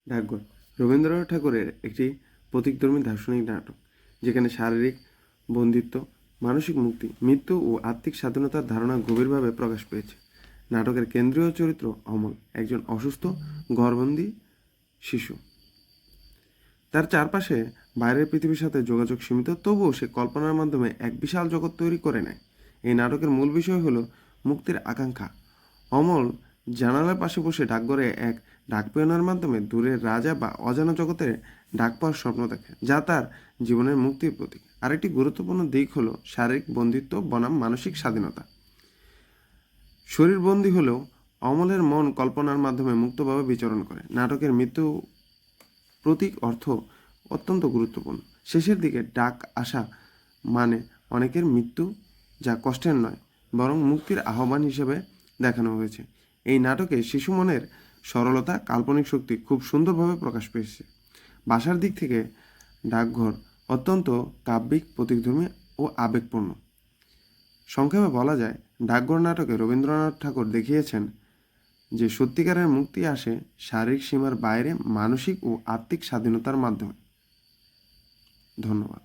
ডাকঘর রবীন্দ্রনাথ ঠাকুরের একটি প্রতীকধর্মী দার্শনিক নাটক, যেখানে শারীরিক বন্দিত্ব, মানসিক মুক্তি, মৃত্যু ও আত্মিক স্বাধীনতার ধারণা গভীরভাবে প্রকাশ পেয়েছে। নাটকের কেন্দ্রীয় চরিত্র অমল, একজন অসুস্থ ঘরবন্দি শিশু। তার চারপাশে বাইরের পৃথিবীর সাথে যোগাযোগ সীমিত, তবুও সে কল্পনার মাধ্যমে এক বিশাল জগৎ তৈরি করে নেয়। এই নাটকের মূল বিষয় হলো মুক্তির আকাঙ্ক্ষা। অমল জানালার পাশে বসে ডাকঘরে এক ডাক পেয়নের মাধ্যমে দূরের রাজা বা অজানা জগতের ডাক পাওয়ার স্বপ্ন দেখে, যা তার জীবনের মুক্তির প্রতীক। আরেকটি গুরুত্বপূর্ণ দিক হলো শারীরিক বন্দিত্ব বনাম মানসিক স্বাধীনতা। শরীরবন্দী হলেও অমলের মন কল্পনার মাধ্যমে মুক্তভাবে বিচরণ করে। নাটকের মৃত্যু প্রতীক অর্থ অত্যন্ত গুরুত্বপূর্ণ। শেষের দিকে ডাক আসা মানে অনেকের মৃত্যু, যা কষ্টের নয় বরং মুক্তির আহ্বান হিসেবে দেখানো হয়েছে। এই নাটকে শিশু মনের সরলতা, কাল্পনিক শক্তি খুব সুন্দরভাবে প্রকাশ পেয়েছে। ভাষার দিক থেকে ডাকঘর অত্যন্ত কাব্যিক, প্রতীকধর্মী ও আবেগপূর্ণ। সংক্ষেপে বলা যায়, ডাকঘর নাটকে রবীন্দ্রনাথ ঠাকুর দেখিয়েছেন যে সত্যিকারের মুক্তি আসে শারীরিক সীমার বাইরে মানসিক ও আত্মিক স্বাধীনতার মাধ্যমে। ধন্যবাদ।